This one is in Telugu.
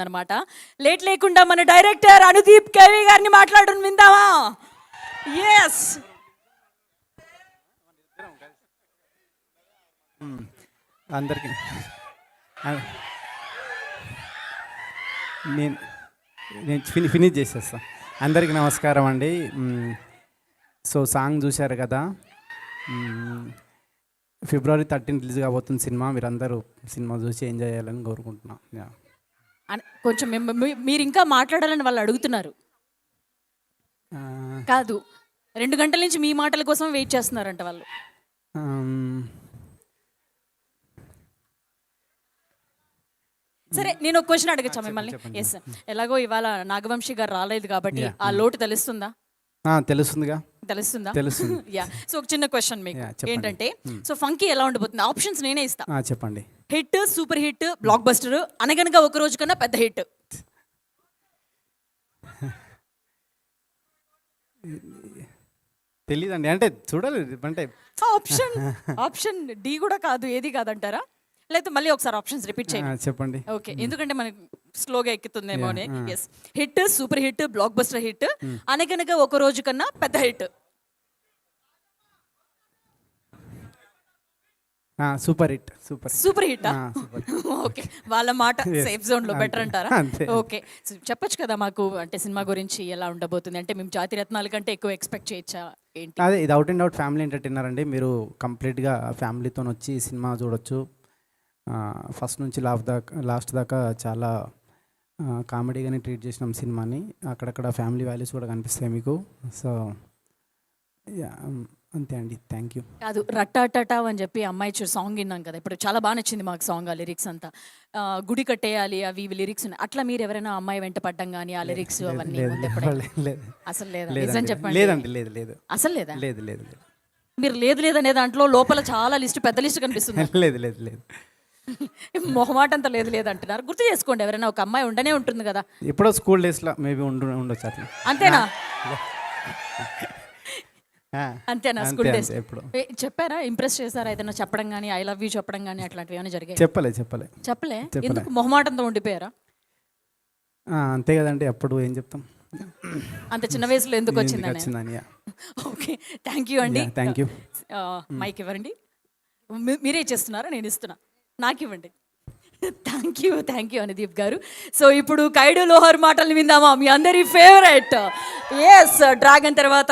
అనమాట. లేట్ లేకుండా మన డైరెక్టర్ అనుదీప్ కేవి గారిని మాట్లాడడం విందామా? ఎస్, అందరికీ నేను నేను ఫినిష్ చేసేస్తా. అందరికీ నమస్కారం అండి. సో సాంగ్ చూశారు కదా, ఫిబ్రవరి 13 రిలీజ్ కాబోతుంది సినిమా. మీరందరూ సినిమా చూసి ఎంజాయ్ చేయాలని కోరుకుంటున్నాం. కొంచెం మీరు ఇంకా మాట్లాడాలని వాళ్ళు అడుగుతున్నారు. కాదు, 2 గంటల నుంచి మీ మాటల కోసం వెయిట్ చేస్తున్నారంట వాళ్ళు. సరే, నేను ఒక క్వశ్చన్ అడగచ్చా మిమ్మల్ని? ఎస్, ఎలాగో ఇవాళ నాగవంశీ గారు రాలేదు కాబట్టి ఆ లోటు తెలుస్తుందా? తెలుస్తుందిగా. తెలుస్తుందా? తెలుస్తుంది. యా, సో ఒక చిన్న క్వశ్చన్ మీకు ఏంటంటే, సో ఫంకీ ఎలా ఉండబోతుంది? ఆప్షన్స్ నేనే ఇస్తా. చెప్పండి. Hit, super hit, block buster, అనగనగా ఒక రోజు కన్నా పెద్ద హిట్. తెలీదండి, అంటే చూడాలి. అంటే ఆప్షన్ డి కూడా కాదు, ఏది కాదంటారా? లేకపోతే మళ్ళీ ఒకసారి ఆప్షన్స్ రిపీట్ చేయండి. చెప్పండి. ఓకే, ఎందుకంటే మనకి స్లోగా ఎక్కుతుందేమో అని. Yes, hit, super hit, blockbuster hit, Anaganaga Oka Roju కన్నా పెద్ద hit. Super hit. Super hit. Okay, వాళ్ళ మాట సేఫ్ జోన్ లో బెటర్ అంటారా? ఓకే, చెప్పొచ్చు కదా మాకు, అంటే సినిమా గురించి ఎలా ఉండబోతుంది? అంటే మేము జాతి రత్నాల కంటే ఎక్కువ ఎక్స్పెక్ట్ చేయొచ్చా ఏంటి? అదే, ఇది out and out family entertainer అండి. మీరు కంప్లీట్గా ఫ్యామిలీతో వచ్చి సినిమా చూడొచ్చు. ఫస్ట్ నుంచి లాస్ట్ దాకా చాలా కామెడీగానే ట్రీట్ చేసినాం సినిమాని. అక్కడక్కడ ఫ్యామిలీ వాల్యూస్ కూడా కనిపిస్తాయి మీకు. సో అంతే అండి, థ్యాంక్ యూ. కాదు, రట్టాటటా అని చెప్పి అమ్మాయి సాంగ్ విన్నాం కదా ఇప్పుడు, చాలా బాగా నచ్చింది మాకు సాంగ్. ఆ లిరిక్స్ అంతా గుడి కట్టేయాలి అవి ఇవి లిరిక్స్ ఉన్నాయి. అట్లా మీరు ఎవరైనా అమ్మాయి వెంట పడ్డం కానీ ఆ లిరిక్స్ అవన్నీ అసలు లేదా? నిజం చెప్పండి. లేదండి, లేదు అసలు లేదా? లేదు. మీరు లేదు అనే దాంట్లో లోపల చాలా పెద్ద లిస్ట్ కనిపిస్తుంది. లేదు. మొహమాట అంతా లేదు అంటున్నారు. గుర్తు చేసుకోండి, ఎవరైనా ఒక అమ్మాయి ఉండనే ఉంటుంది కదా. ఎప్పుడో స్కూల్ డేస్లో మేబీ ఉండొచ్చు అట్లా. అంతేనా? అంతేనా? స్కూల్ డేస్ చెప్పారా? ఇంప్రెస్ చేశారా? ఏదైనా చెప్పడం కానీ, ఐ లవ్ యూ చెప్పడం కానీ అట్లాంటివి ఏమైనా జరిగాయి? చెప్పలే. ఎందుకు మొహమాటంతో ఉండిపోయారా? అంతే కదండి, అప్పుడు ఏం చెప్తాం. అంత చిన్న వయసులో ఎందుకు వచ్చిందని. ఓకే, థ్యాంక్ యూ అండి. Thank you. మైక్ ఇవ్వండి. మీరే చేస్తున్నారా? నేను ఇస్తున్నా, నాకు ఇవ్వండి. థ్యాంక్ యూ అనుదీప్ గారు. సో ఇప్పుడు కైడు లోహర్ మాటలు విందామా? మీ అందరి ఫేవరెట్ ఎస్ డ్రాగన్ తర్వాత